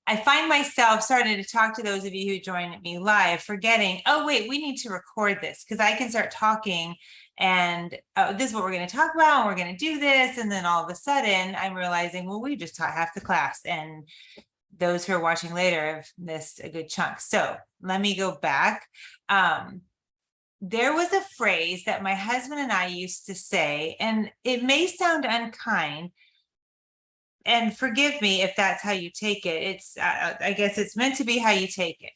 I find myself starting to talk to those of you who joined me live, forgetting, oh, wait, we need to record this because I can start talking and this is what we're going to talk about. And we're going to do this. And then all of a sudden I'm realizing, well, we just taught half the class and those who are watching later have missed a good chunk. So let me go back. There was a phrase that my husband and I used to say, and it may sound unkind, and forgive me if that's how you take it. It's, I guess it's meant to be how you take it.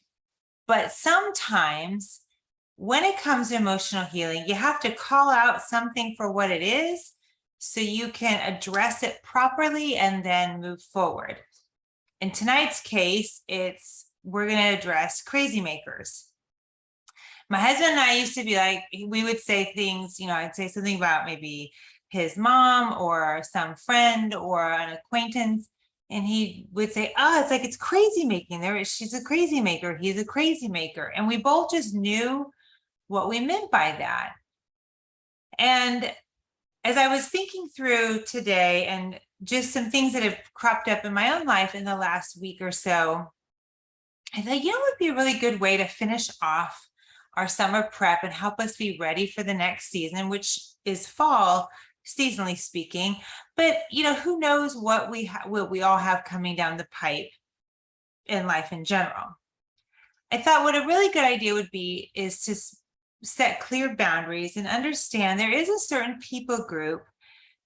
But sometimes when it comes to emotional healing, you have to call out something for what it is so you can address it properly and then move forward. In tonight's case, we're going to address crazy makers. My husband and I used to be like, we would say things, I'd say something about maybe his mom or some friend or an acquaintance. And he would say, oh, it's crazy making. She's a crazy maker. He's a crazy maker. And we both just knew what we meant by that. And as I was thinking through today and just some things that have cropped up in my own life in the last week or so, I thought, it would be a really good way to finish off our summer prep and help us be ready for the next season, which is fall, seasonally speaking. But, who knows what we all have coming down the pipe in life in general. I thought what a really good idea would be is to set clear boundaries and understand there is a certain people group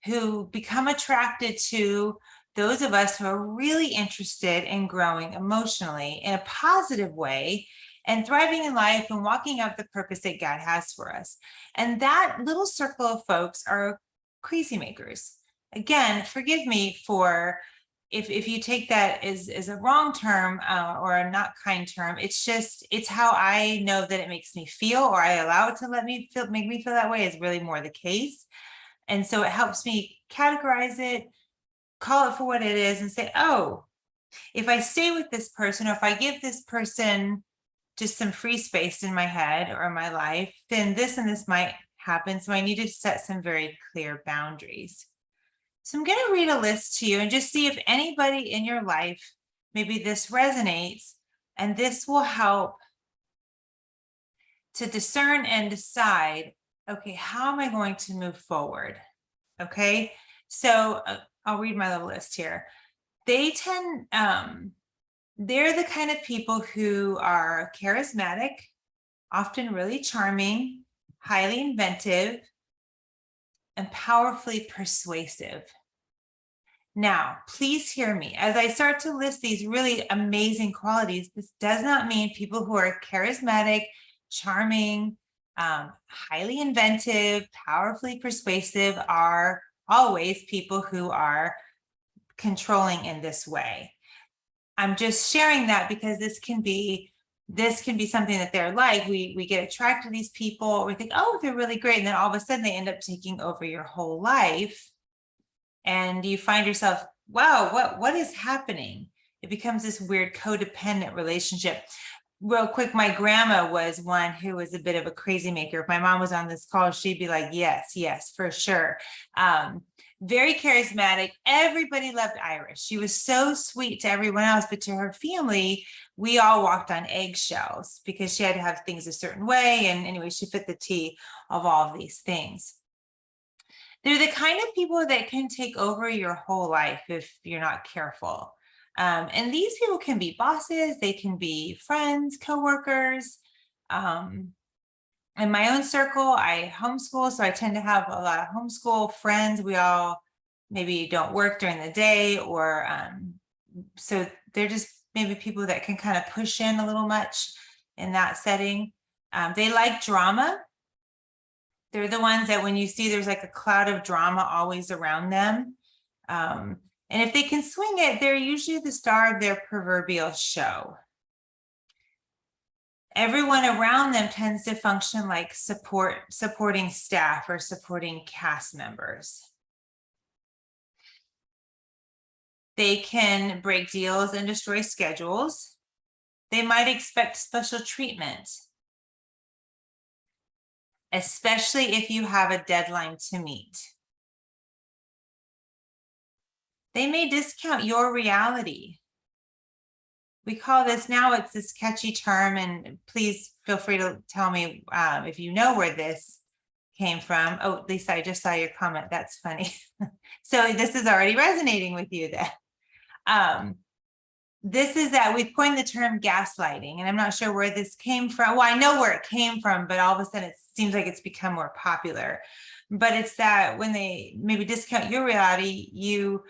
who become attracted to those of us who are really interested in growing emotionally in a positive way and thriving in life and walking out the purpose that God has for us. And that little circle of folks are crazy makers. Again, forgive me for if you take that as a wrong term or a not kind term. It's how I know that it makes me feel, or I allow it to make me feel that way is really more the case. And so it helps me categorize it, call it for what it is, and say, oh, if I stay with this person, or if I give this person just some free space in my head or my life, then this and this might happen. So I need to set some very clear boundaries. So I'm going to read a list to you and just see if anybody in your life, maybe this resonates, and this will help to discern and decide, okay, how am I going to move forward? Okay, so I'll read my little list here. They're the kind of people who are charismatic, often really charming, highly inventive, and powerfully persuasive. Now, please hear me. As I start to list these really amazing qualities, this does not mean people who are charismatic, charming, highly inventive, powerfully persuasive are always people who are controlling in this way. I'm just sharing that because this can be something that they're like. We get attracted to these people. We think, oh, they're really great. And then all of a sudden they end up taking over your whole life. And you find yourself, wow, what is happening? It becomes this weird codependent relationship. Real quick, my grandma was one who was a bit of a crazy maker. If my mom was on this call, she'd be like, yes, for sure. Very charismatic. Everybody loved Iris. She was so sweet to everyone else, but to her family, we all walked on eggshells because she had to have things a certain way. And anyway, she fit the T of all of these things. They're the kind of people that can take over your whole life if you're not careful. And these people can be bosses, they can be friends, coworkers. In my own circle, I homeschool, so I tend to have a lot of homeschool friends. We all maybe don't work during the day, or so they're just maybe people that can kind of push in a little much in that setting. They like drama. They're the ones that when you see there's like a cloud of drama always around them. And if they can swing it, they're usually the star of their proverbial show. Everyone around them tends to function like supporting staff or supporting cast members. They can break deals and destroy schedules. They might expect special treatment, especially if you have a deadline to meet. They may discount your reality. we call this, now it's this catchy term, and please feel free to tell me if you know where this came from. Oh, Lisa, I just saw your comment. That's funny. So this is already resonating with you then. This is that we've coined the term gaslighting, and I'm not sure where this came from. Well, I know where it came from, but all of a sudden it seems like it's become more popular. But it's that when they maybe discount your reality, you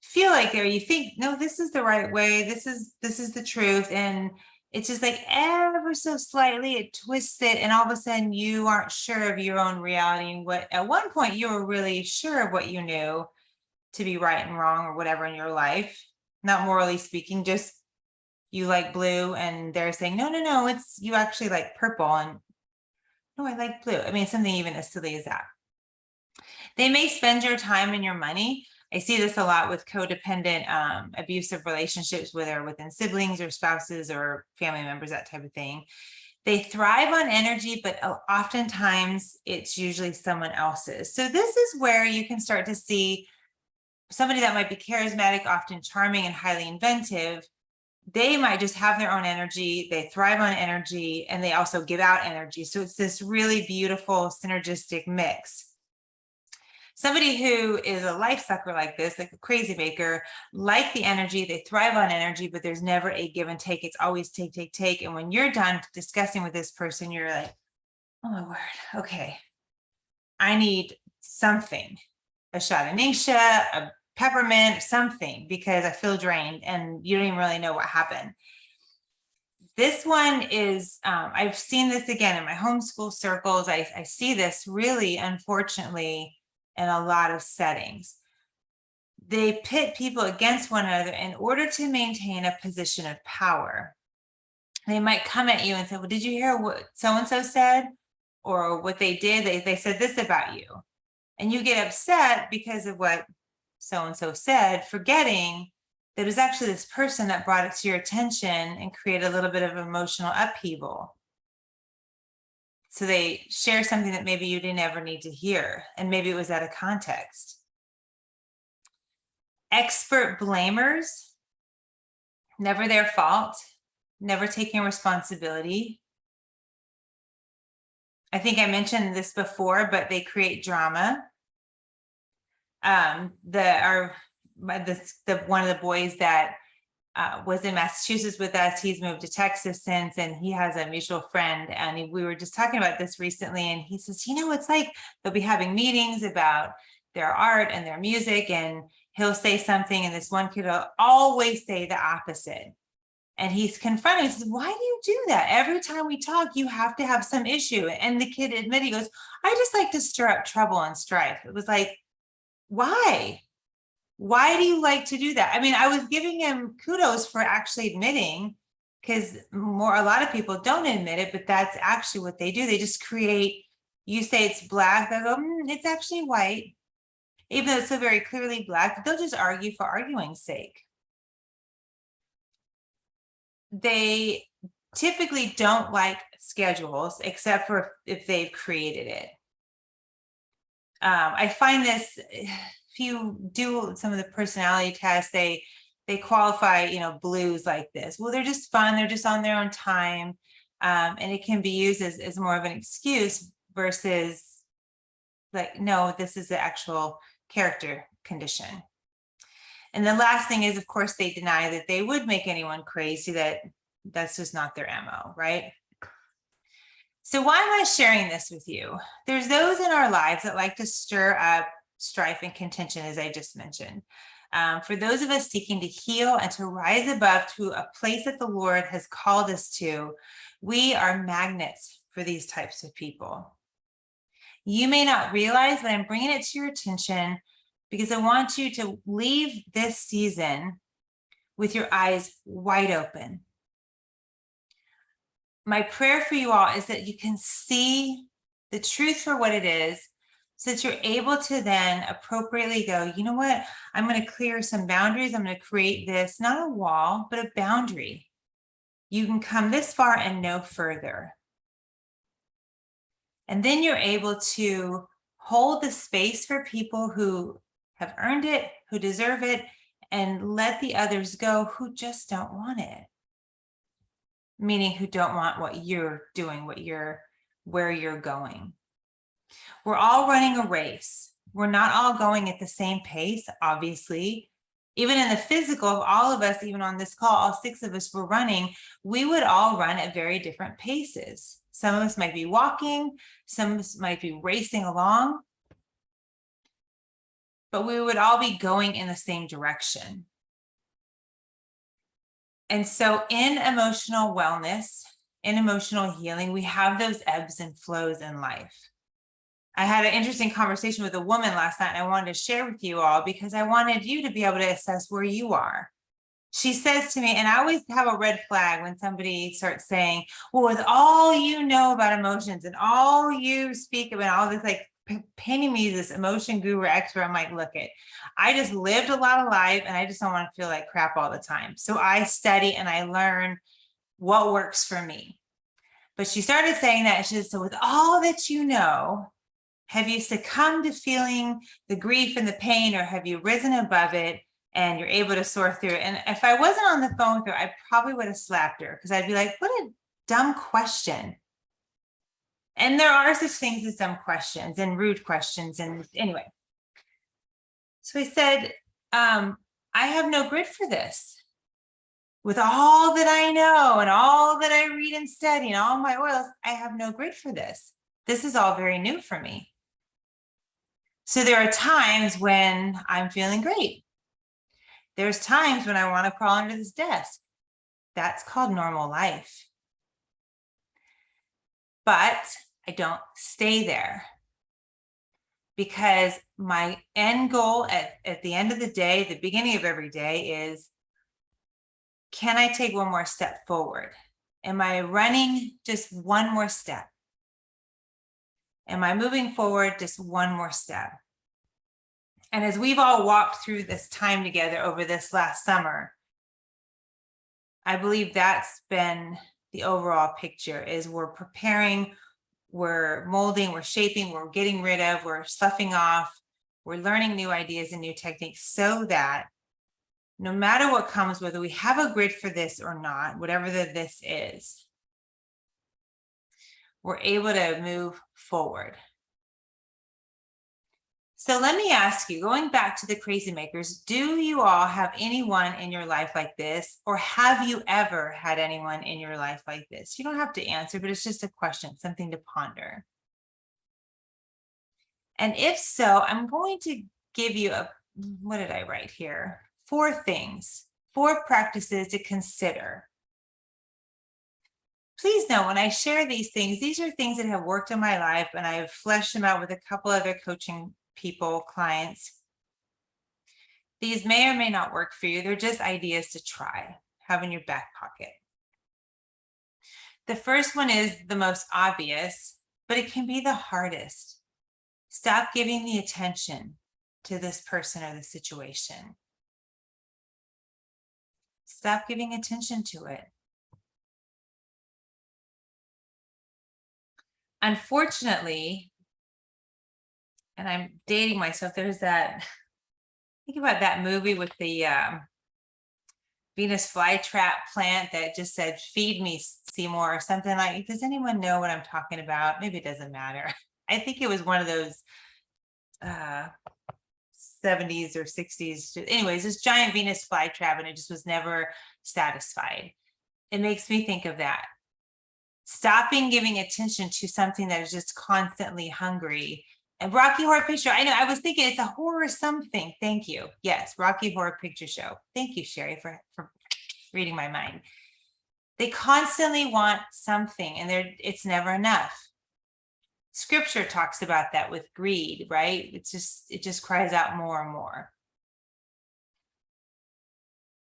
feel like, or you think, no, this is the right way. This is the truth. And it's just like ever so slightly it twists it, and all of a sudden you aren't sure of your own reality. And what at one point you were really sure of what you knew to be right and wrong or whatever in your life, not morally speaking, just you like blue, and they're saying, no, it's you actually like purple, and no, I like blue. I mean, something even as silly as that. They may spend your time and your money. I see this a lot with codependent, abusive relationships, whether within siblings or spouses or family members, that type of thing. They thrive on energy, but oftentimes it's usually someone else's. So this is where you can start to see somebody that might be charismatic, often charming and highly inventive. They might just have their own energy. They thrive on energy, and they also give out energy. So it's this really beautiful synergistic mix. Somebody who is a life sucker like this, like a crazy baker, like the energy, they thrive on energy, but there's never a give and take. It's always take, take, take. And when you're done discussing with this person, you're like, oh my word, okay, I need something, a shot of Ningxia, a peppermint, something, because I feel drained, and you don't even really know what happened. This one is, I've seen this again in my homeschool circles. I see this really, unfortunately, in a lot of settings. They pit people against one another in order to maintain a position of power. They might come at you and say, well, did you hear what so-and-so said? Or what they did? They said this about you. And you get upset because of what so-and-so said, forgetting that it was actually this person that brought it to your attention and created a little bit of emotional upheaval. So they share something that maybe you didn't ever need to hear, and maybe it was out of context. Expert blamers, never their fault, never taking responsibility. I think I mentioned this before, but they create drama. One of the boys that was in Massachusetts with us, he's moved to Texas since, and he has a mutual friend, and we were just talking about this recently, and he says, it's like they'll be having meetings about their art and their music, and he'll say something, and this one kid will always say the opposite. And he's confronting, he says, why do you do that? Every time we talk, you have to have some issue. And the kid admitted, he goes, I just like to stir up trouble and strife. It was like, why? Why do you like to do that? I mean, I was giving him kudos for actually admitting, because a lot of people don't admit it, but that's actually what they do. They just create, you say it's black, they'll go, it's actually white. Even though it's so very clearly black, they'll just argue for arguing's sake. They typically don't like schedules, except for if they've created it. I find this, if you do some of the personality tests, they qualify, blues like this. Well, they're just fun. They're just on their own time. And it can be used as more of an excuse versus like, no, this is the actual character condition. And the last thing is, of course, they deny that they would make anyone crazy, that's just not their MO, right? So why am I sharing this with you? There's those in our lives that like to stir up strife and contention, as I just mentioned. For those of us seeking to heal and to rise above to a place that the Lord has called us to, we are magnets for these types of people. You may not realize, but I'm bringing it to your attention because I want you to leave this season with your eyes wide open. My prayer for you all is that you can see the truth for what it is, so that you're able to then appropriately go, you know what, I'm going to clear some boundaries. I'm going to create this, not a wall, but a boundary. You can come this far and no further. And then you're able to hold the space for people who have earned it, who deserve it, and let the others go who just don't want it. meaning who don't want what you're doing, where you're going. We're all running a race. We're not all going at the same pace, obviously. Even in the physical, all of us, even on this call, all 6 of us were running, we would all run at very different paces. Some of us might be walking, some of us might be racing along, but we would all be going in the same direction. And so in emotional wellness, in emotional healing, we have those ebbs and flows in life. I had an interesting conversation with a woman last night, and I wanted to share with you all because I wanted you to be able to assess where you are. She says to me, and I always have a red flag when somebody starts saying, well, with all you know about emotions and all you speak about, all this, like painting me this emotion guru expert, I'm like, look it, I just lived a lot of life and I just don't want to feel like crap all the time. So I study and I learn what works for me. But she started saying that, and she said, so with all that you know, have you succumbed to feeling the grief and the pain, or have you risen above it and you're able to soar through it? And if I wasn't on the phone with her, I probably would have slapped her because I'd be like, what a dumb question. And there are such things as dumb questions and rude questions. And anyway, so I said, I have no grit for this. With all that I know and all that I read and study and all my oils, I have no grit for this. This is all very new for me. So there are times when I'm feeling great. There's times when I want to crawl under this desk. That's called normal life. But I don't stay there, because my end goal at the end of the day, the beginning of every day, is, can I take one more step forward? Am I running just one more step? Am I moving forward just one more step? And as we've all walked through this time together over this last summer, I believe that's been the overall picture, is we're preparing, we're molding, we're shaping, we're getting rid of, we're sloughing off, we're learning new ideas and new techniques, so that no matter what comes, whether we have a grid for this or not, whatever this is, we're able to move forward. So let me ask you, going back to the crazy makers, do you all have anyone in your life like this? Or have you ever had anyone in your life like this? You don't have to answer, but it's just a question, something to ponder. And if so, I'm going to give you what did I write here? 4 things, 4 practices to consider. Please know, when I share these things, these are things that have worked in my life, and I've fleshed them out with a couple other coaching people, clients. These may or may not work for you. They're just ideas to try, have in your back pocket. The first one is the most obvious, but it can be the hardest. Stop giving the attention to this person or the situation. Stop giving attention to it. Unfortunately, and I'm dating myself, there's that, think about that movie with the Venus flytrap plant that just said, feed me, Seymour, or something like. Does anyone know what I'm talking about? Maybe it doesn't matter. I think it was one of those 70s or 60s. Anyways, this giant Venus flytrap, and it just was never satisfied. It makes me think of that. Stopping giving attention to something that is just constantly hungry. And Rocky Horror Picture, I know, I was thinking it's a horror something. Thank you. Yes, Rocky Horror Picture Show. Thank you, Sherry, for reading my mind. They constantly want something, and it's never enough. Scripture talks about that with greed, right? It just cries out more and more.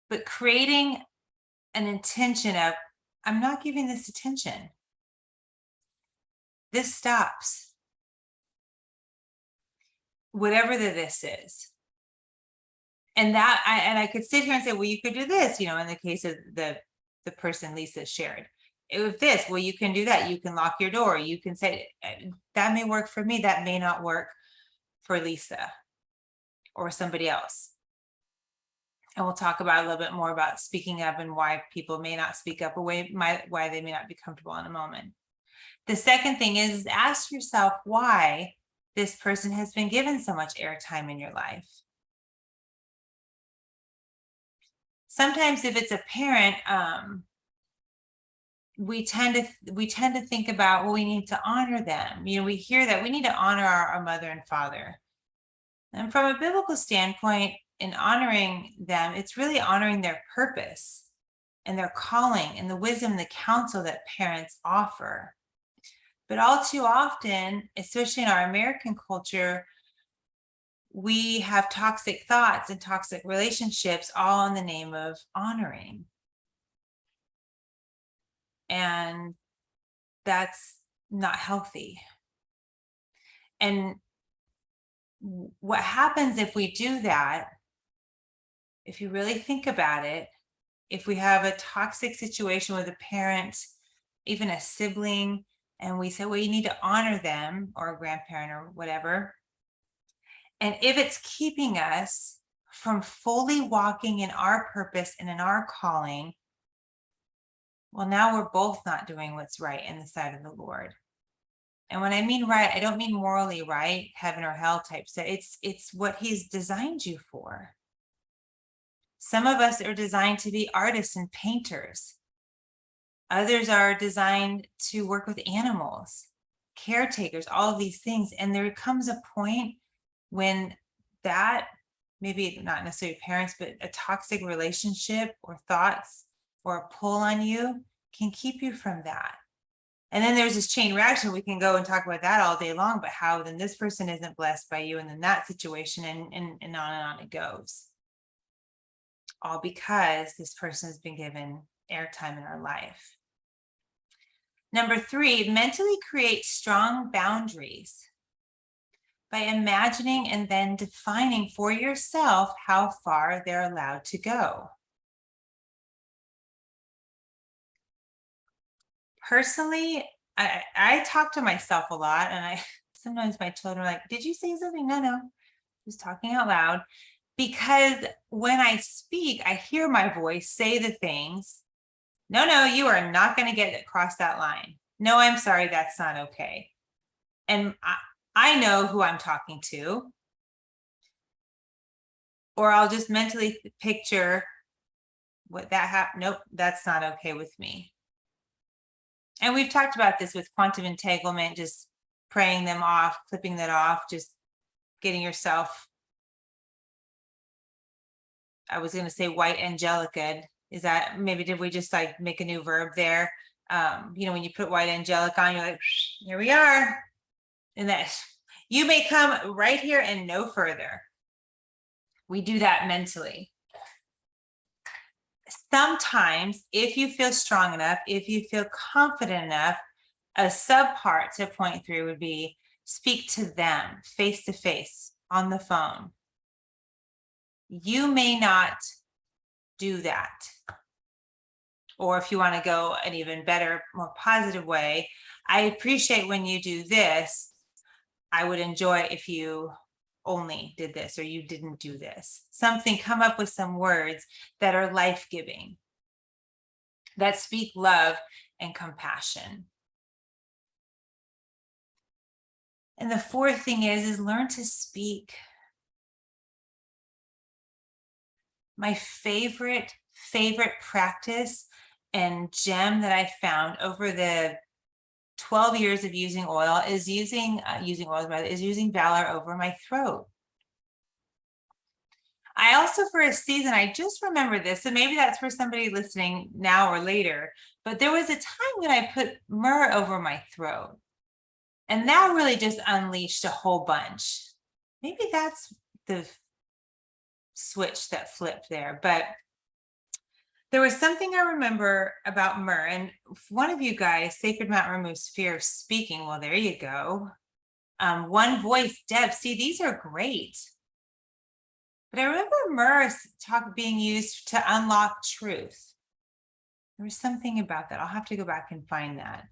But creating an intention of, I'm not giving this attention. This stops. Whatever this is. And I could sit here and say, well, you could do this, in the case of the person Lisa shared. With this, well, you can do that. You can lock your door. You can say, that may work for me. That may not work for Lisa or somebody else. And we'll talk about a little bit more about speaking up and why people may not speak up, or why they may not be comfortable in a moment. The second thing is ask yourself why this person has been given so much airtime in your life. Sometimes if it's a parent, we tend to think about, well, we need to honor them. You know, we hear that we need to honor our mother and father. And from a biblical standpoint, in honoring them, it's really honoring their purpose and their calling and the wisdom and the counsel that parents offer. But all too often, especially in our American culture, we have toxic thoughts and toxic relationships all in the name of honoring. And that's not healthy. And what happens if we do that, if you really think about it, if we have a toxic situation with a parent, even a sibling, and we say, well, you need to honor them, or a grandparent or whatever. And if it's keeping us from fully walking in our purpose and in our calling, well, now we're both not doing what's right in the sight of the Lord. And when I mean right, I don't mean morally right, heaven or hell type stuff. It's what he's designed you for. Some of us are designed to be artists and painters. Others are designed to work with animals, caretakers, all of these things. And there comes a point when that, maybe not necessarily parents, but a toxic relationship or thoughts or a pull on you can keep you from that. And then there's this chain reaction. We can go and talk about that all day long, but how then this person isn't blessed by you, and then that situation, and on it goes. All because this person has been given airtime in our life. Number 3, mentally create strong boundaries by imagining and then defining for yourself how far they're allowed to go. Personally, I talk to myself a lot, and sometimes my children are like, did you say something? No, just talking out loud. Because when I speak, I hear my voice say the things. No, you are not going to get across that line. No, I'm sorry, that's not okay. And I know who I'm talking to. Or I'll just mentally picture what that happened. Nope, that's not okay with me. And we've talked about this with quantum entanglement, just praying them off, clipping that off, just getting yourself, I was going to say white angelica. Is that, maybe did we just like make a new verb there? You know, when you put white angelic on, you're like, here we are. And that you may come right here and no further. We do that mentally. Sometimes, if you feel strong enough, if you feel confident enough, a subpart to point through would be speak to them face to face on the phone. You may not do that. Or if you want to go an even better, more positive way, I appreciate when you do this. I would enjoy if you only did this, or you didn't do this. Something, come up with some words that are life-giving, that speak love and compassion. And the fourth thing is learn to speak. My favorite practice and gem that I found over the 12 years of using oil is using valor over my throat. I also, for a season, I just remember this, and maybe that's for somebody listening now or later, but there was a time when I put myrrh over my throat, and that really just unleashed a whole bunch. Maybe that's the switch that flipped there, but there was something I remember about myrrh, and one of you guys, Sacred Mountain Removes Fear, speaking. Well, there you go. One Voice, Deb. See, these are great. But I remember myrrh being used to unlock truth. There was something about that. I'll have to go back and find that.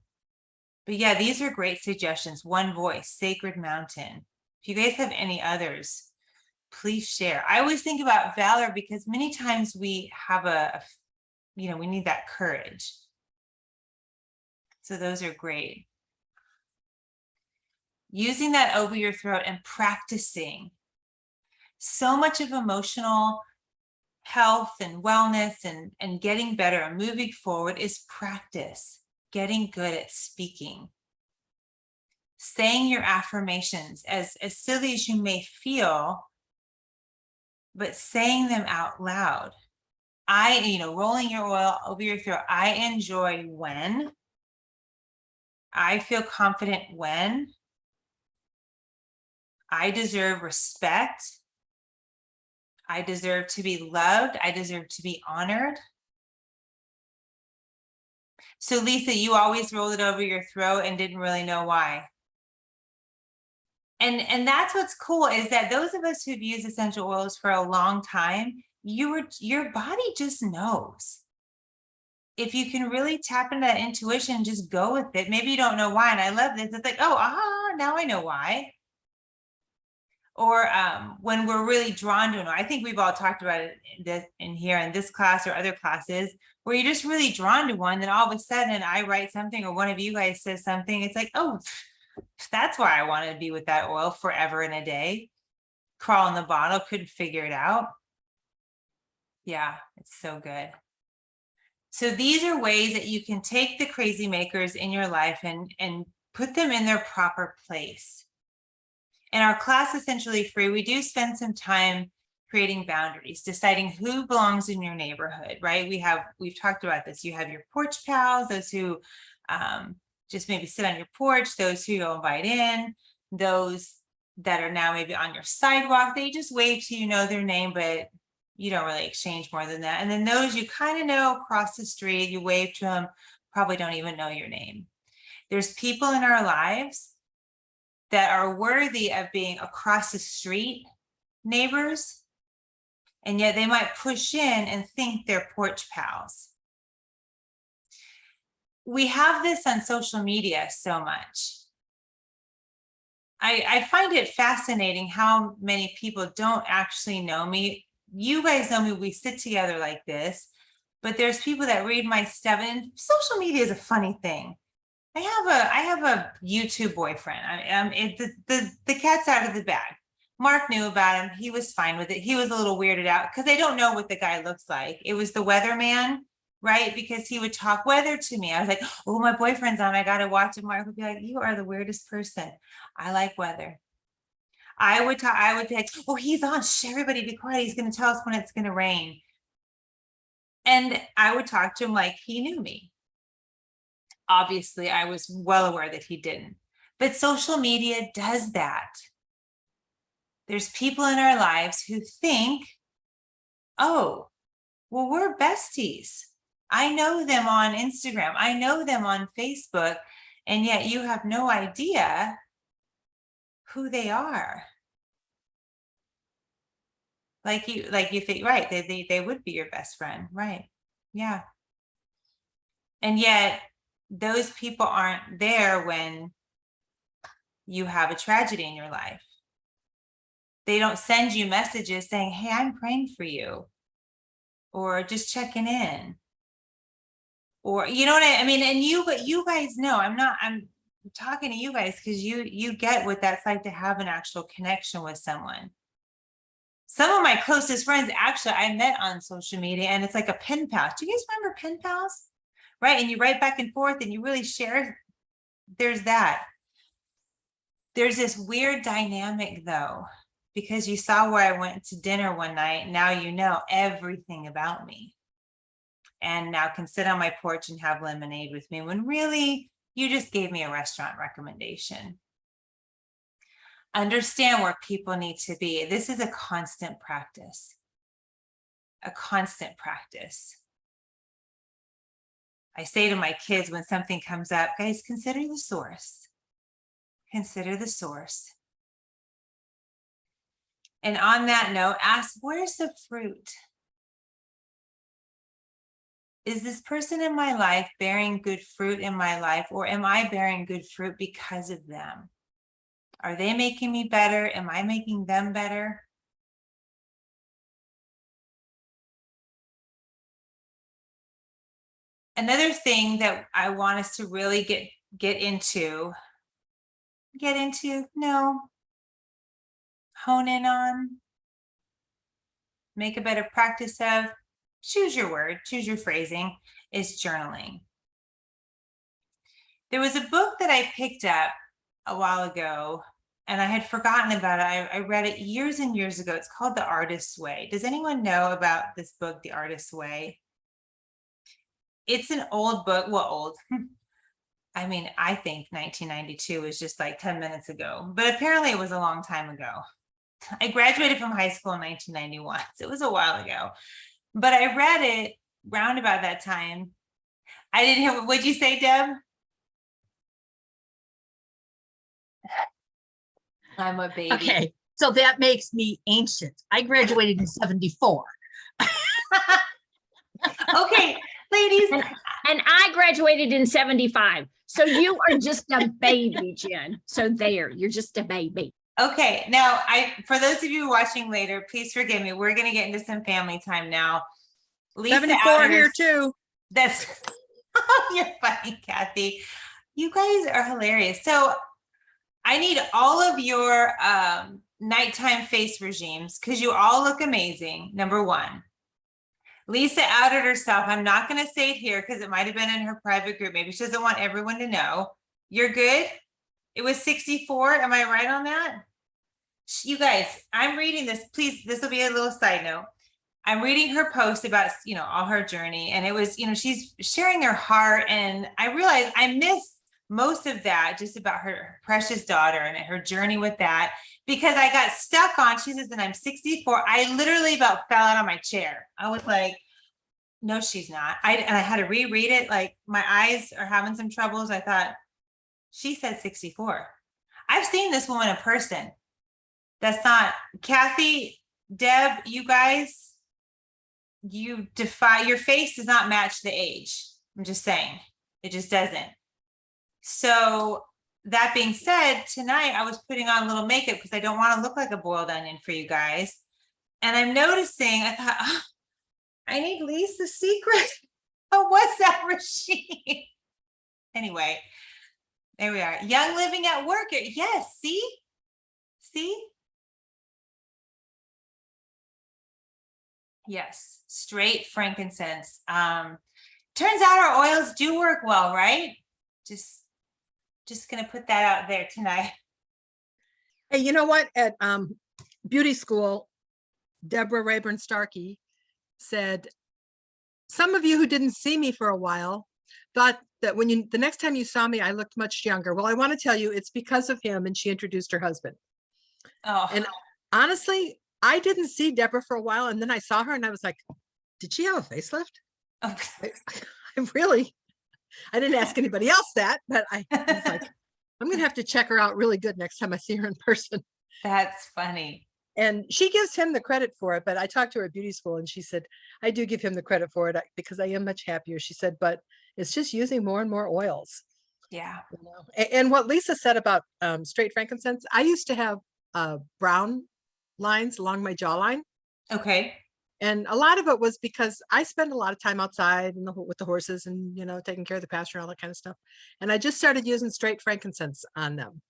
But yeah, these are great suggestions. One Voice, Sacred Mountain. If you guys have any others, please share. I always think about valor because many times we have we need that courage. So those are great. Using that over your throat and practicing. So much of emotional health and wellness and getting better and moving forward is practice, getting good at speaking. Saying your affirmations, as silly as you may feel, but saying them out loud. Rolling your oil over your throat. I enjoy when. I feel confident when. I deserve respect. I deserve to be loved. I deserve to be honored. So Lisa, you always rolled it over your throat and didn't really know why. And that's what's cool, is that those of us who've used essential oils for a long time, your body just knows. If you can really tap into that intuition, just go with it. Maybe you don't know why. And I love this. It's like, now I know why. Or when we're really drawn to it. I think we've all talked about it in here in this class or other classes, where you're just really drawn to one. Then all of a sudden I write something, or one of you guys says something. It's like, oh, that's why I wanted to be with that oil forever and a day. Crawl in the bottle, couldn't figure it out. Yeah, it's so good. So these are ways that you can take the crazy makers in your life and put them in their proper place. In our class, Essentially Free, we do spend some time creating boundaries, deciding who belongs in your neighborhood, right? We've talked about this. You have your porch pals, those who just maybe sit on your porch, those who you'll invite in, those that are now maybe on your sidewalk, they just wave to you, know their name, but you don't really exchange more than that. And then those you kind of know across the street, you wave to them, probably don't even know your name. There's people in our lives that are worthy of being across the street neighbors, and yet they might push in and think they're porch pals. We have this on social media so much. I find it fascinating how many people don't actually know me. You guys know me, we sit together like this, but there's people that read my stuff, and social media is a funny thing. I have a YouTube boyfriend. The cat's out of the bag. Mark knew about him. He was fine with it. He was a little weirded out because I don't know what the guy looks like. It was the weatherman, right? Because he would talk weather to me. I was like, oh, my boyfriend's on. I got to watch it. Mark would be like, you are the weirdest person. I like weather. I would be like, oh, he's on. Shh, everybody be quiet. He's going to tell us when it's going to rain. And I would talk to him like he knew me. Obviously, I was well aware that he didn't. But social media does that. There's people in our lives who think, oh, well, we're besties. I know them on Instagram. I know them on Facebook. And yet you have no idea who they are. Like you think, right, they would be your best friend, right? Yeah. And yet those people aren't there when you have a tragedy in your life. They don't send you messages saying, hey, I'm praying for you, or just checking in, or, you know what I mean? And but you guys know, I'm talking to you guys because you get what that's like to have an actual connection with someone. Some of my closest friends, actually, I met on social media, and it's like a pen pal. Do you guys remember pen pals? Right? And you write back and forth and you really share. There's that. There's this weird dynamic, though, because you saw where I went to dinner one night. Now you know everything about me. And now can sit on my porch and have lemonade with me, when really you just gave me a restaurant recommendation. Understand where people need to be. This is a constant practice. A constant practice. I say to my kids when something comes up, guys, consider the source. Consider the source. And on that note, ask, where's the fruit? Is this person in my life bearing good fruit in my life, or am I bearing good fruit because of them? Are they making me better? Am I making them better? Another thing that I want us to really get into, no, hone in on, make a better practice of, choose your word, choose your phrasing, is journaling. There was a book that I picked up a while ago and I had forgotten about it. I read it years and years ago. It's called The Artist's Way. Does anyone know about this book, The Artist's Way? It's an old book. Well, old. I mean, I think 1992 is just like 10 minutes ago, but apparently it was a long time ago. I graduated from high school in 1991, so it was a while ago. But I read it round about that time. I didn't hear, what'd you say, Deb? I'm a baby. Okay, so that makes me ancient. I graduated in 74. Okay, ladies. And I graduated in 75. So you are just a baby, Jen. So there, you're just a baby. Okay, now for those of you watching later, please forgive me. We're gonna get into some family time now. Lisa 74 here too. That's you're funny, Kathy. You guys are hilarious. So I need all of your nighttime face regimes because you all look amazing. Number one. Lisa outed herself. I'm not going to say it here because it might have been in her private group. Maybe she doesn't want everyone to know. You're good? It was 64. Am I right on that? You guys, I'm reading this. Please, this will be a little side note. I'm reading her post about, all her journey. And it was, she's sharing her heart. And I realized I missed most of that just about her precious daughter and her journey with that. Because I got stuck on, she says, and I'm 64. I literally about fell out of my chair. I was like, no, she's not. And I had to reread it. Like my eyes are having some troubles. I thought, she said 64. I've seen this woman in person. That's not, Kathy, Deb, you guys, you defy, your face does not match the age. I'm just saying, it just doesn't. So that being said, tonight I was putting on a little makeup because I don't want to look like a boiled onion for you guys. And I'm noticing, I thought, oh, I need Lisa's secret. Oh, what's that machine? Anyway, there we are. Young living at work. Yes, see? Yes, straight frankincense. Turns out our oils do work well, right? Just gonna put that out there tonight. Hey, you know what? At beauty school, Deborah Rayburn Starkey said, some of you who didn't see me for a while thought that the next time you saw me, I looked much younger. Well, I want to tell you, it's because of him. And she introduced her husband. Oh, and honestly, I didn't see Deborah for a while. And then I saw her and I was like, did she have a facelift? Okay. I didn't ask anybody else that, but I was like, I'm going to have to check her out really good next time I see her in person. That's funny. And she gives him the credit for it. But I talked to her at beauty school and she said, I do give him the credit for it because I am much happier. She said, but it's just using more and more oils. Yeah. And what Lisa said about straight frankincense, I used to have brown lines along my jawline. Okay. And a lot of it was because I spend a lot of time outside with the horses and, taking care of the pasture and all that kind of stuff. And I just started using straight frankincense on them.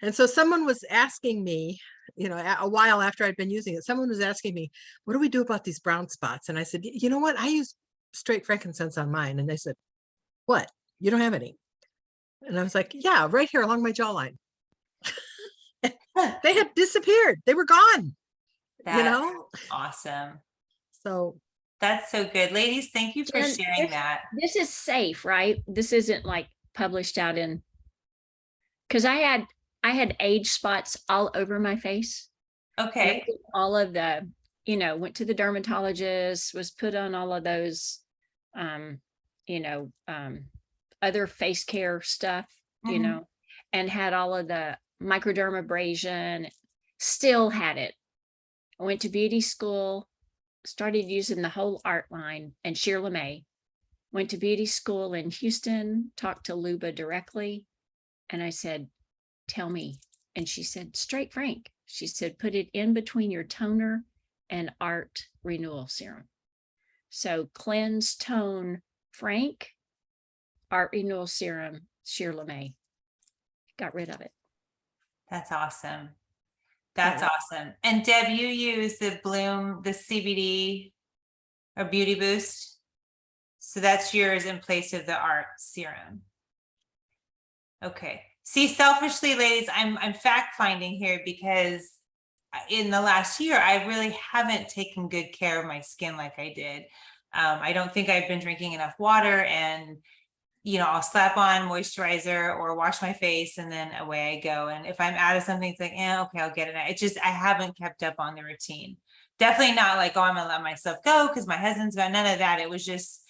And so someone was asking me, a while after I'd been using it, someone was asking me, what do we do about these brown spots? And I said, you know what? I use straight frankincense on mine. And they said, what? You don't have any? And I was like, yeah, right here along my jawline. They had disappeared. They were gone. That's awesome. So that's so good. Ladies, thank you for sharing that. This is safe, right? This isn't like published out in, because I had age spots all over my face. Okay. All of the, went to the dermatologist, was put on all of those, other face care stuff, and had all of the microdermabrasion, still had it. I went to beauty school, started using the whole art line and Sheer LeMay. Went to beauty school in Houston, talked to Luba directly. And I said, tell me. And she said, straight frank. She said, put it in between your toner and art renewal serum. So cleanse, tone, Frank Art Renewal Serum, Sheer LeMay. Got rid of it. That's awesome. Got That's rid- awesome. And Deb, you use the Bloom, the CBD or Beauty Boost. So that's yours in place of the art serum. Okay. See, selfishly, ladies, I'm fact finding here because in the last year, I really haven't taken good care of my skin like I did. I don't think I've been drinking enough water, and I'll slap on moisturizer or wash my face and then away I go. And if I'm out of something, it's like, okay, I'll get it. It's just, I haven't kept up on the routine. Definitely not like, oh, I'm gonna let myself go because my husband's got none of that. It was just,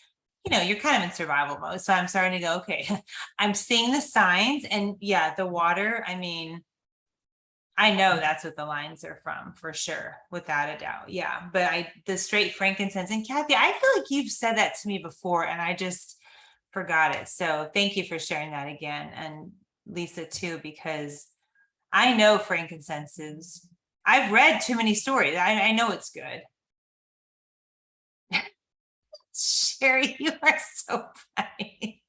you're kind of in survival mode. So I'm starting to go, okay, I'm seeing the signs. And yeah, the water, I mean, I know that's what the lines are from for sure, without a doubt. Yeah. But the straight frankincense, and Kathy, I feel like you've said that to me before and I just forgot it. So thank you for sharing that again. And Lisa too, because I know frankincense is, I've read too many stories. I know it's good. Sherry, you are so funny.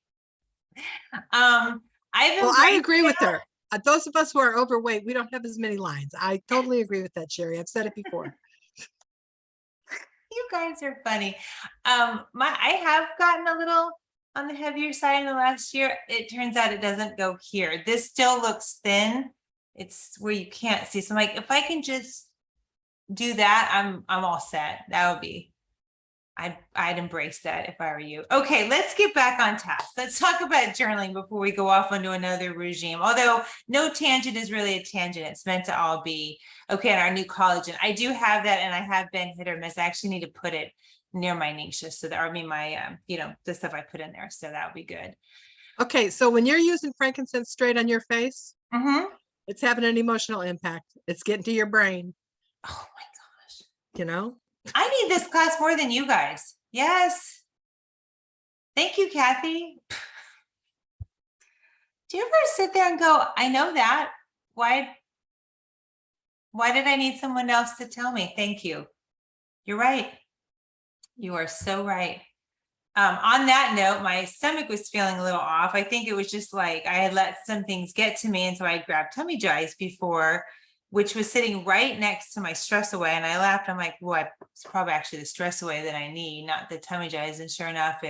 Well, I agree with her. Those of us who are overweight, we don't have as many lines. I totally agree with that, Sherry. I've said it before. You guys are funny. I have gotten a little on the heavier side in the last year. It turns out it doesn't go here. This still looks thin. It's where you can't see. So I'm like, if I can just do that, I'm all set. That would be, I'd embrace that if I were you. Okay, let's get back on task. Let's talk about journaling before we go off onto another regime. Although no tangent is really a tangent. It's meant to all be okay. In our new collagen, I do have that, and I have been hit or miss. I actually need to put it near my niche, so that, or I mean my the stuff I put in there. So that would be good. Okay, so when you're using frankincense straight on your face, Mm-hmm. it's having an emotional impact. It's getting to your brain, Oh my gosh. you know? I need this class more than you guys. Yes. Thank you, Kathy. Do you ever sit there and go, I know that. Why did I need someone else to tell me? Thank you. You're right. You are so right. On that note, my stomach was feeling a little off. I think it was just like I had let some things get to me. And so I grabbed tummy jies before, which was sitting right next to my stress away. And I laughed. I'm like, well, it's probably actually the stress away that I need, not the tummy jies. And sure enough,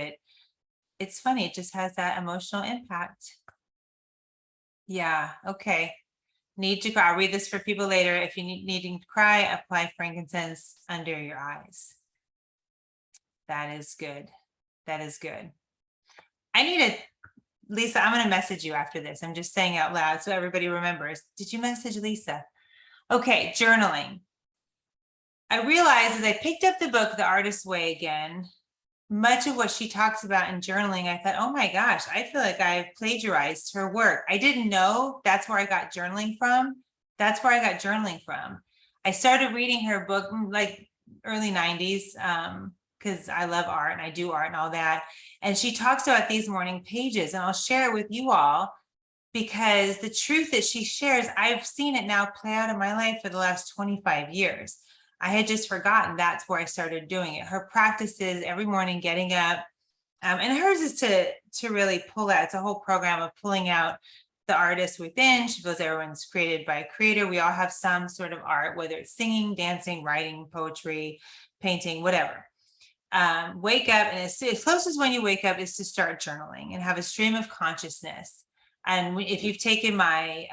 it's funny. It just has that emotional impact. Yeah. Okay. Need to cry. I'll read this for people later. If you needing to cry, apply frankincense under your eyes. That is good. That is good. I need Lisa, I'm going to message you after this. I'm just saying out loud so everybody remembers. Did you message Lisa? Okay, journaling. I realized as I picked up the book, The Artist's Way again, much of what she talks about in journaling, I thought, oh my gosh, I feel like I've plagiarized her work. I didn't know that's where I got journaling from. That's where I got journaling from. I started reading her book like early 90s because I love art and I do art and all that. And she talks about these morning pages, and I'll share it with you all because the truth that she shares, I've seen it now play out in my life for the last 25 years. I had just forgotten that's where I started doing it. Her practices every morning, getting up, and hers is to really pull out. It's a whole program of pulling out the artist within. She feels everyone's created by a creator. We all have some sort of art, whether it's singing, dancing, writing, poetry, painting, whatever. Wake up, and as close as when you wake up is to start journaling and have a stream of consciousness. And if you've taken my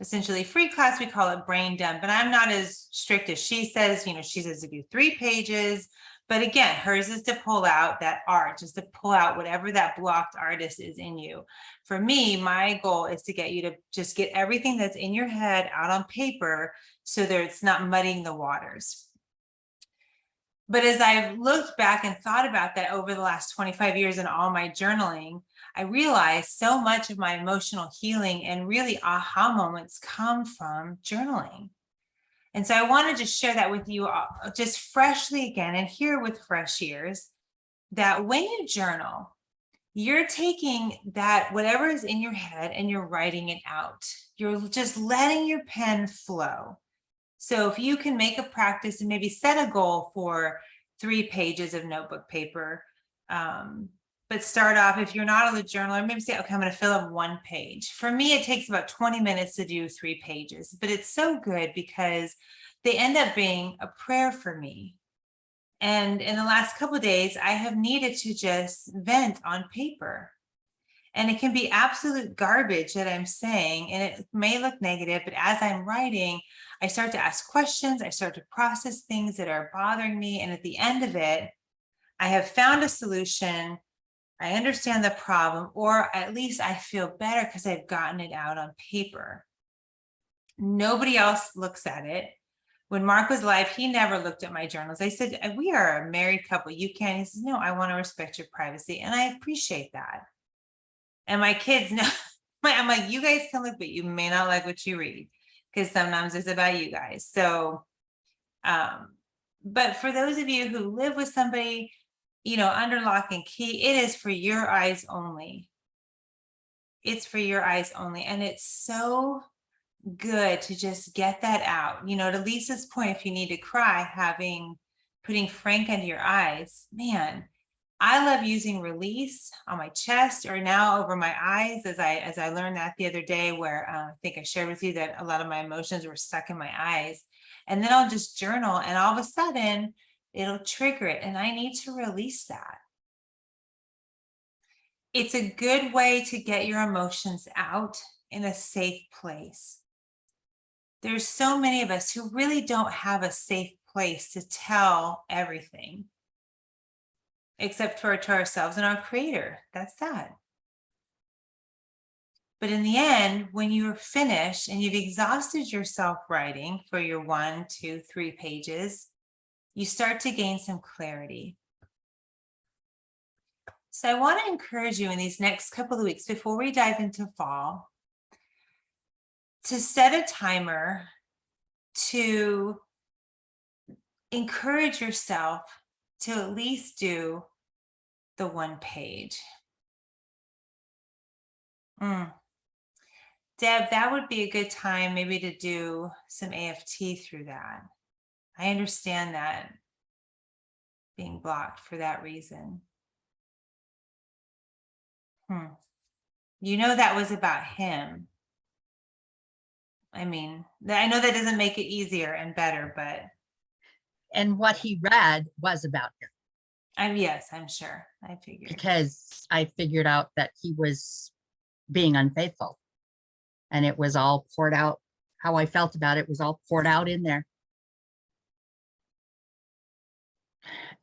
essentially free class, we call it brain dump, and I'm not as strict as she says. She says to do 3 pages, but again, hers is to pull out that art, just to pull out whatever that blocked artist is in you. For me, my goal is to get you to just get everything that's in your head out on paper so that it's not muddying the waters. But as I've looked back and thought about that over the last 25 years in all my journaling, I realized so much of my emotional healing and really aha moments come from journaling. And so I wanted to share that with you all, just freshly again, and here with fresh ears, that when you journal, you're taking that, whatever is in your head, and you're writing it out. You're just letting your pen flow. So if you can make a practice and maybe set a goal for 3 pages of notebook paper, But start off, if you're not a journaler, maybe say, okay, I'm going to fill up 1 page. For me, it takes about 20 minutes to do 3 pages, but it's so good because they end up being a prayer for me. And in the last couple of days, I have needed to just vent on paper. And it can be absolute garbage that I'm saying, and it may look negative, but as I'm writing, I start to ask questions. I start to process things that are bothering me. And at the end of it, I have found a solution. I understand the problem, or at least I feel better because I've gotten it out on paper. Nobody else looks at it. When Mark was alive, he never looked at my journals. I said, we are a married couple. You can. He says, no, I want to respect your privacy. And I appreciate that. And my kids know, I'm like, you guys can look, but you may not like what you read because sometimes it's about you guys. So, but for those of you who live with somebody, under lock and key, it is for your eyes only. It's for your eyes only. And it's so good to just get that out. To Lisa's point, if you need to cry, putting Frank under your eyes, man, I love using release on my chest or now over my eyes, as I learned that the other day, where I think I shared with you that a lot of my emotions were stuck in my eyes. And then I'll just journal, and all of a sudden it'll trigger it, and I need to release that. It's a good way to get your emotions out in a safe place. There's so many of us who really don't have a safe place to tell everything, except to ourselves and our creator. That's that. But in the end, when you're finished and you've exhausted yourself writing for your 1, 2, 3 pages, you start to gain some clarity. So I want to encourage you in these next couple of weeks, before we dive into fall, to set a timer to encourage yourself to at least do the 1 page. Deb, that would be a good time maybe to do some AFT through that. I understand that being blocked for that reason. That was about him. I mean, I know that doesn't make it easier and better, but. And what he read was about him. Yes, I'm sure. I figured. Because I figured out that he was being unfaithful. And it was all poured out. How I felt about it was all poured out in there.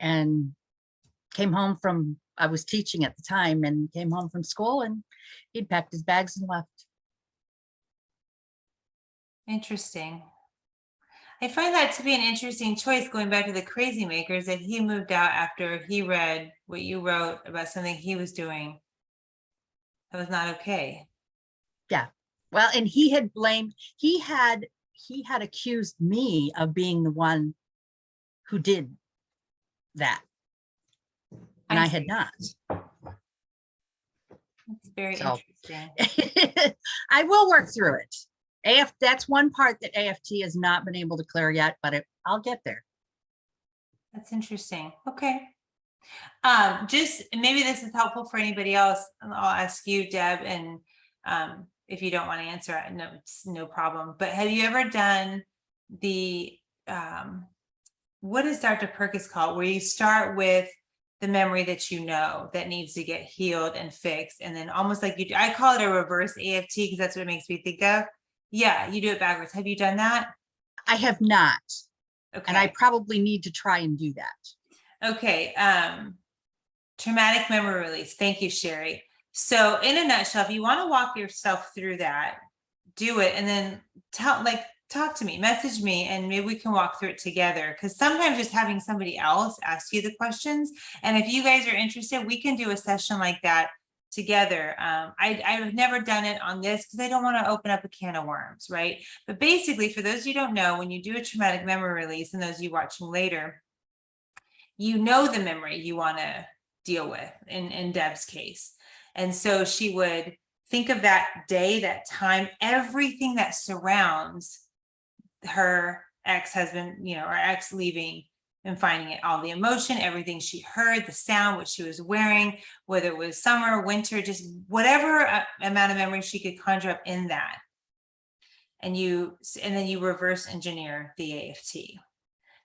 And came home from, I was teaching at the time, and came home from school, and he'd packed his bags and left. Interesting. I find that to be an interesting choice, going back to the Crazy Makers, that he moved out after he read what you wrote about something he was doing that was not okay. Yeah. Well, and he had blamed, he had accused me of being the one who did that. And I had not. That's very So, interesting. I will work through it. That's one part that AFT has not been able to clear yet, but I'll get there. That's interesting. Okay. Just maybe this is helpful for anybody else. I'll ask you, Deb, and if you don't want to answer it, no, it's no problem. But have you ever done the what does Dr. Perkins call it, where you start with the memory that needs to get healed and fixed, and then almost like I call it a reverse AFT because that's what it makes me think of. Yeah, you do it backwards. Have you done that? I have not. Okay. And I probably need to try and do that. Okay. Traumatic memory release. Thank you, Sherry. So in a nutshell, if you want to walk yourself through that, do it, and then talk to me, message me, and maybe we can walk through it together. Because sometimes just having somebody else ask you the questions, and if you guys are interested, we can do a session like that together. I've never done it on this because I don't want to open up a can of worms, right? But basically, for those you don't know, when you do a traumatic memory release, and those you watching later, the memory you want to deal with in Deb's case. And so she would think of that day, that time, everything that surrounds her ex-husband, or ex leaving and finding it, all the emotion, everything she heard, the sound, what she was wearing, whether it was summer, winter, just whatever amount of memory she could conjure up in that. And then you reverse engineer the AFT.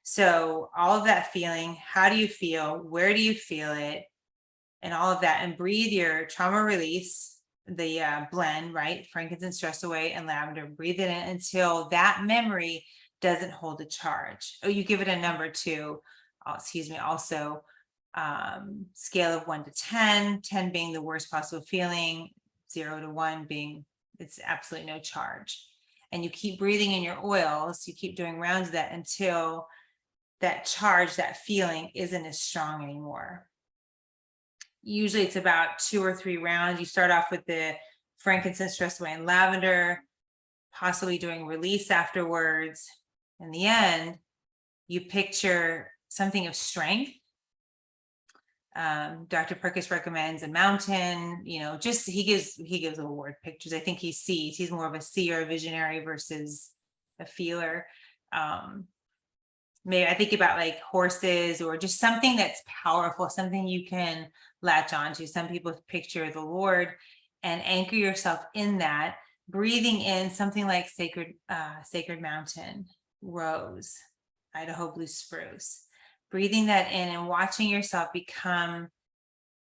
So all of that feeling, how do you feel? Where do you feel it? And all of that, and breathe your trauma release, the blend, right? Frankincense, stress away, and lavender. Breathe it in until that memory doesn't hold a charge. Oh, you give it a number too. Also, scale of 1 to 10, 10 being the worst possible feeling, 0 to 1 being it's absolutely no charge. And you keep breathing in your oils. You keep doing rounds of that until that charge, that feeling isn't as strong anymore. Usually it's about 2 or 3 rounds. You start off with the frankincense, stress away, and lavender, possibly doing release afterwards. In the end, you picture something of strength. Dr. Perkis recommends a mountain, just he gives little word pictures. I think he sees. He's more of a seer, a visionary versus a feeler. Maybe I think about like horses or just something that's powerful, something you can latch onto. Some people picture the Lord and anchor yourself in that, breathing in something like sacred mountain, rose, Idaho blue spruce, breathing that in and watching yourself become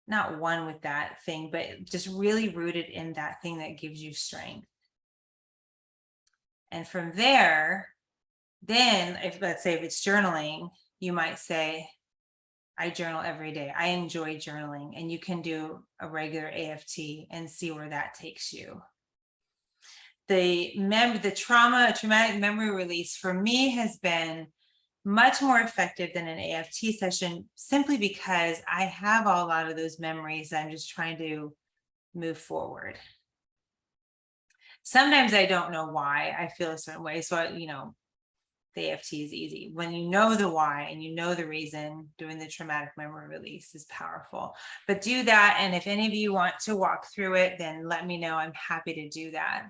not one with that thing, but just really rooted in that thing that gives you strength. And from there, then let's say if it's journaling, you might say, I journal every day. I enjoy journaling. And you can do a regular AFT and see where that takes you. The traumatic memory release for me has been much more effective than an AFT session, simply because I have a lot of those memories. I'm just trying to move forward. Sometimes I don't know why I feel a certain way. So, the AFT is easy. When you know the why and you know the reason, doing the traumatic memory release is powerful. But do that. And if any of you want to walk through it, then let me know. I'm happy to do that.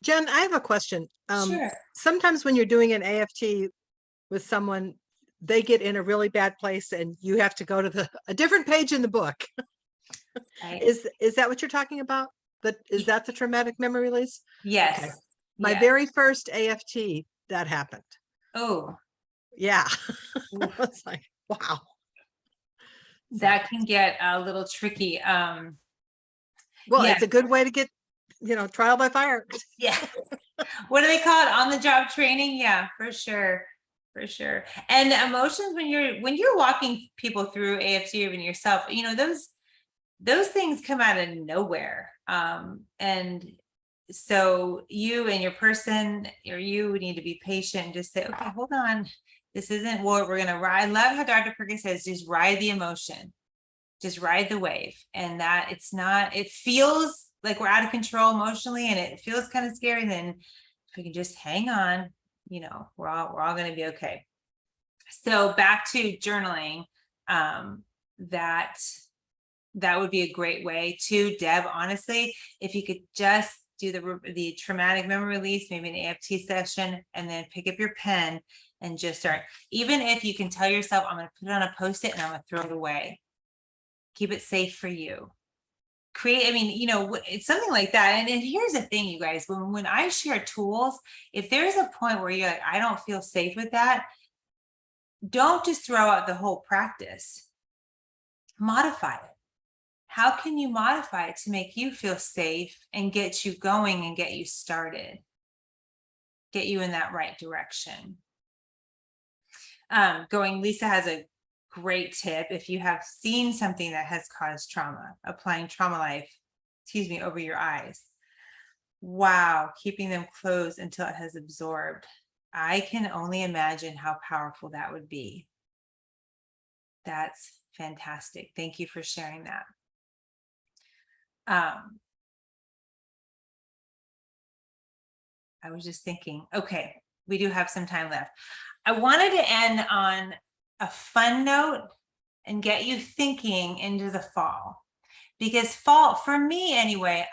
Jen, I have a question. Sure. Sometimes when you're doing an AFT with someone, they get in a really bad place and you have to go to a different page in the book. Right. Is that what you're talking about? Is that the traumatic memory release? Yes. Okay. My Yeah. very first AFT, that happened. Oh, Yeah. I was like, wow. that can get a little tricky. Well, yeah. it's a good way to get, trial by fire. Yeah. What do they call it? On the job training? Yeah, for sure. For sure. And the emotions when you're walking people through AFT or even yourself, those things come out of nowhere. And so you and your person or you need to be patient and just say, okay, hold on. This isn't what we're going to ride. I love how Dr. Perkins says, just ride the emotion, just ride the wave. And that it feels like we're out of control emotionally and it feels kind of scary. Then if we can just hang on, we're all going to be okay. So back to journaling, that would be a great way to, Deb, honestly, if you could just do the traumatic memory release, maybe an AFT session, and then pick up your pen and just start. Even if you can tell yourself, I'm going to put it on a Post-it and I'm going to throw it away. Keep it safe for you. It's something like that. And here's the thing, you guys, when I share tools, if there's a point where you're like, I don't feel safe with that, don't just throw out the whole practice. Modify it. How can you modify it to make you feel safe and get you going and get you started? Get you in that right direction. Lisa has a great tip. If you have seen something that has caused trauma, applying trauma life, over your eyes. Wow, keeping them closed until it has absorbed. I can only imagine how powerful that would be. That's fantastic. Thank you for sharing that. I was just thinking, okay, we do have some time left. I wanted to end on a fun note and get you thinking into the fall, because fall, for me anyway,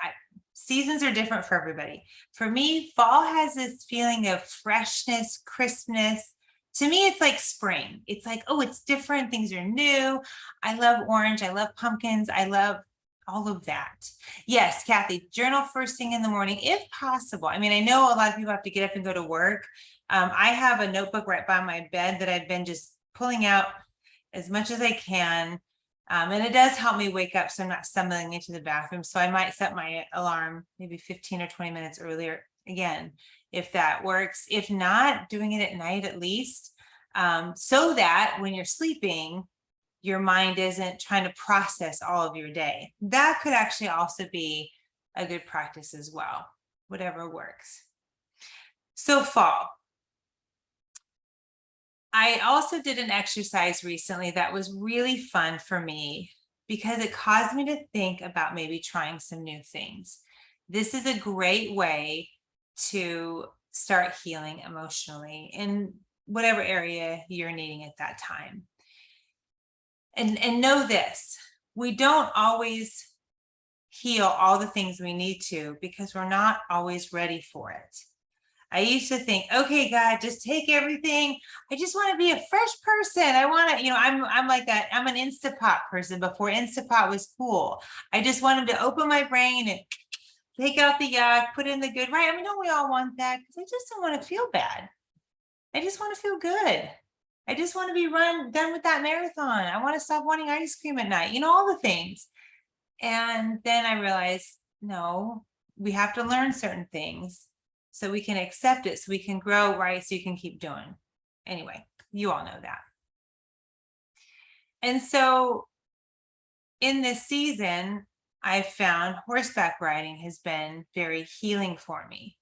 seasons are different for everybody. For me, fall has this feeling of freshness, crispness, To me, it's like spring. It's like, oh, it's different. Things are new. I love orange. I love pumpkins. I love all of that. Yes, Kathy, journal first thing in the morning, if possible. I mean, I know a lot of people have to get up and go to work. I have a notebook right by my bed that I've been just pulling out as much as I can. And it does help me wake up so I'm not stumbling into the bathroom. So I might set my alarm maybe 15 or 20 minutes earlier again, if that works. If not, doing it at night at least, so that when you're sleeping, your mind isn't trying to process all of your day. That could actually also be a good practice as well, whatever works. So fall. I also did an exercise recently that was really fun for me because it caused me to think about maybe trying some new things. This is a great way to start healing emotionally in whatever area you're needing at that time. And know this, we don't always heal all the things we need to because we're not always ready for it. I used to think, okay, God, just take everything. I just want to be a fresh person. I want to, I'm like that. I'm an Instapot person before Instapot was cool. I just wanted to open my brain and take out the yuck, put in the good, right? I mean, don't we all want that? Because I just don't want to feel bad. I just want to feel good. I just want to be done with that marathon. I want to stop wanting ice cream at night, all the things. And then I realized, no, we have to learn certain things so we can accept it, so we can grow, right? So you can keep doing. Anyway, you all know that. And so in this season, I found horseback riding has been very healing for me.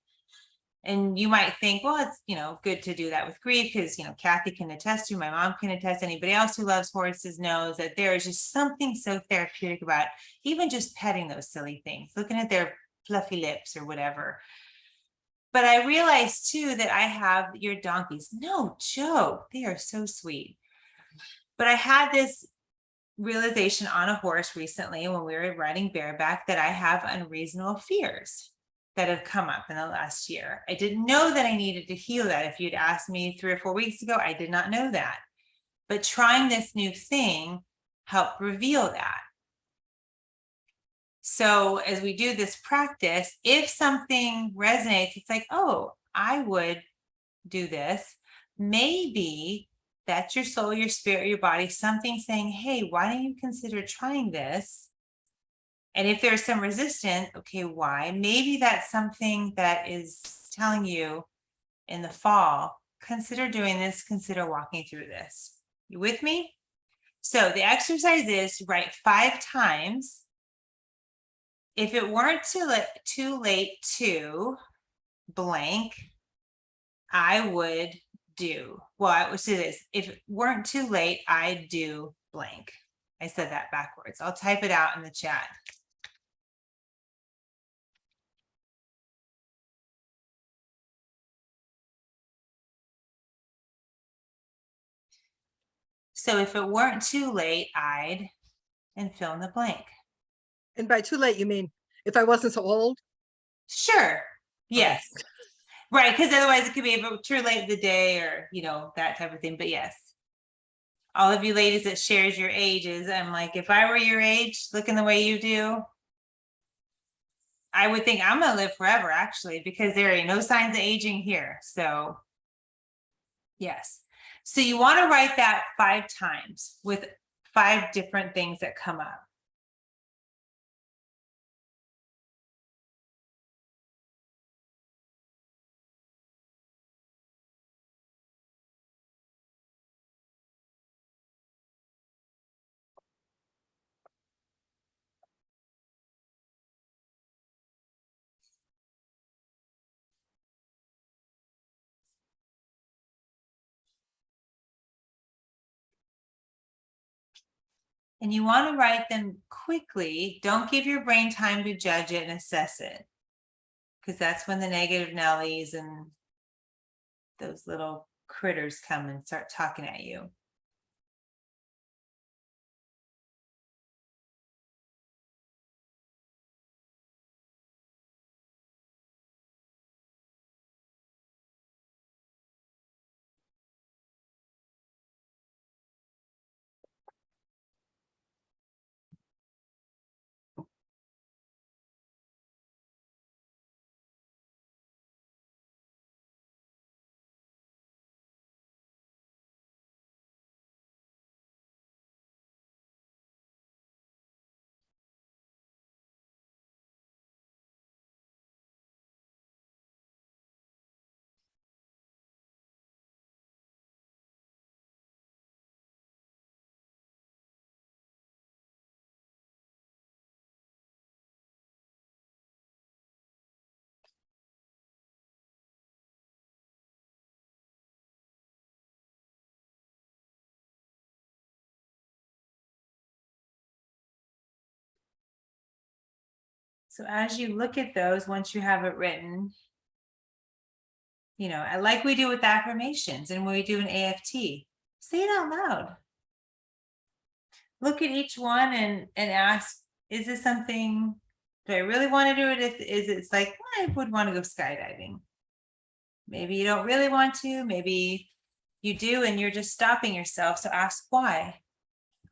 And you might think, well, it's, good to do that with grief because, Kathy can attest to, my mom can attest, anybody else who loves horses knows that there is just something so therapeutic about even just petting those silly things, looking at their fluffy lips or whatever. But I realized too that I have your donkeys. No joke. They are so sweet. But I had this realization on a horse recently when we were riding bareback that I have unreasonable fears that have come up in the last year. I didn't know that I needed to heal that. If you'd asked me 3 or 4 weeks ago, I did not know that. But trying this new thing helped reveal that. So as we do this practice, if something resonates, it's like, oh, I would do this. Maybe that's your soul, your spirit, your body, something saying, hey, why don't you consider trying this? And if there's some resistance, okay, why? Maybe that's something that is telling you in the fall, consider doing this, consider walking through this. You with me? So the exercise is write 5 times. If it weren't too late to blank, I would do. Well, I would say this. If it weren't too late, I'd do blank. I said that backwards. I'll type it out in the chat. So if it weren't too late, I'd, and fill in the blank. And by too late, you mean if I wasn't so old? Sure. Yes. Right. Because otherwise it could be too late in the day or, that type of thing. But yes. All of you ladies that shares your ages, I'm like, if I were your age, looking the way you do, I would think I'm going to live forever, actually, because there are no signs of aging here. So yes. So you want to write that 5 times with 5 different things that come up. And you want to write them quickly. Don't give your brain time to judge it and assess it. Because that's when the negative Nellies and those little critters come and start talking at you. So as you look at those, once you have it written, I like we do with affirmations and when we do an AFT, say it out loud. Look at each one and ask, is this something, do I really want to do it? Is it's like, well, I would want to go skydiving. Maybe you don't really want to, maybe you do, and you're just stopping yourself. So ask why.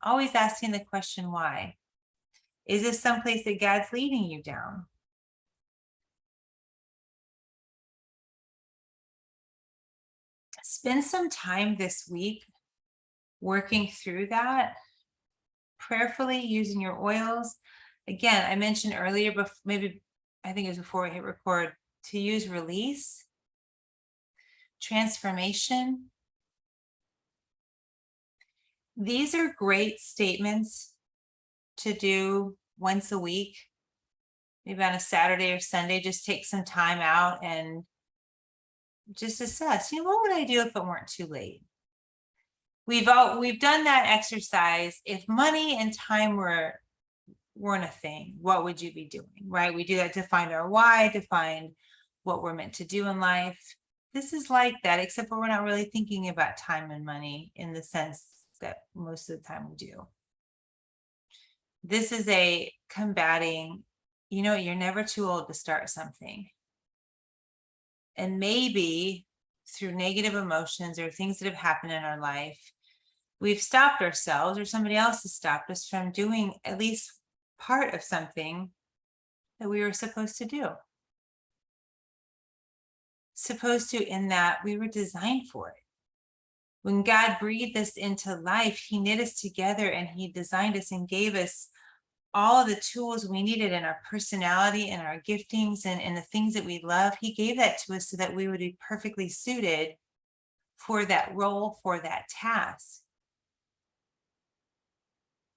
Always asking the question, why? Is this someplace that God's leading you down? Spend some time this week working through that, prayerfully using your oils. Again, I mentioned earlier, but maybe I think it was before I hit record, to use release, transformation. These are great statements to do once a week, maybe on a Saturday or Sunday. Just take some time out and just assess, what would I do if it weren't too late? We've done that exercise. If money and time weren't a thing, what would you be doing? Right? We do that to find our why, to find what we're meant to do in life. This is like that, except for we're not really thinking about time and money in the sense that most of the time we do. This is a combating, you're never too old to start something. And maybe through negative emotions or things that have happened in our life, we've stopped ourselves or somebody else has stopped us from doing at least part of something that we were supposed to do. Supposed to, in that we were designed for it. When God breathed us into life, he knit us together and he designed us and gave us all the tools we needed in our personality and our giftings and the things that we love. He gave that to us so that we would be perfectly suited for that role, for that task.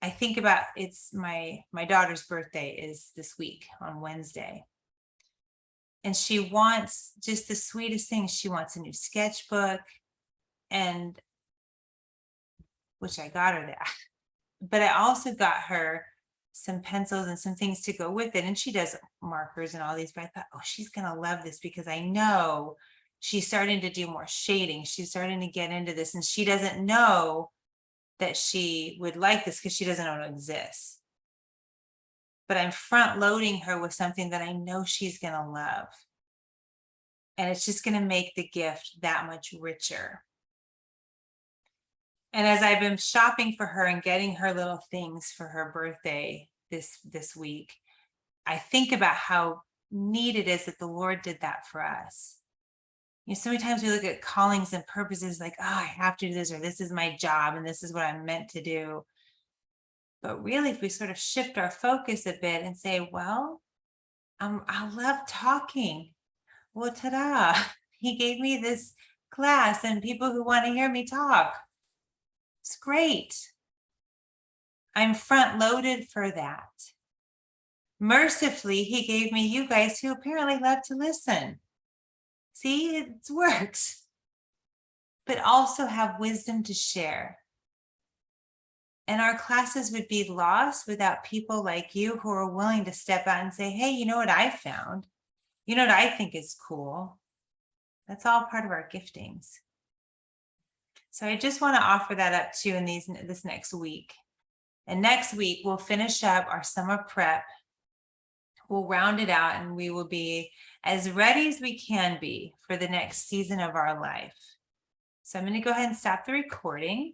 I think about, it's my daughter's birthday is this week on Wednesday. And she wants just the sweetest thing. She wants a new sketchbook, and which I got her that. But I also got her some pencils and some things to go with it. And she does markers and all these, but I thought, oh, she's going to love this because I know she's starting to do more shading. She's starting to get into this, and she doesn't know that she would like this because she doesn't know it exists. But I'm front loading her with something that I know she's going to love. And it's just going to make the gift that much richer. And as I've been shopping for her and getting her little things for her birthday this week, I think about how neat it is that the Lord did that for us. So many times we look at callings and purposes like, oh, I have to do this, or this is my job and this is what I'm meant to do. But really, if we sort of shift our focus a bit and say, well, I love talking. Well, ta-da, he gave me this class and people who want to hear me talk. It's great. I'm front loaded for that. Mercifully, he gave me you guys who apparently love to listen. See, it works. But also have wisdom to share. And our classes would be lost without people like you who are willing to step out and say, hey, you know what I found? You know what I think is cool? That's all part of our giftings. So I just want to offer that up to you in this next week. And next week, we'll finish up our summer prep. We'll round it out and we will be as ready as we can be for the next season of our life. So I'm going to go ahead and stop the recording.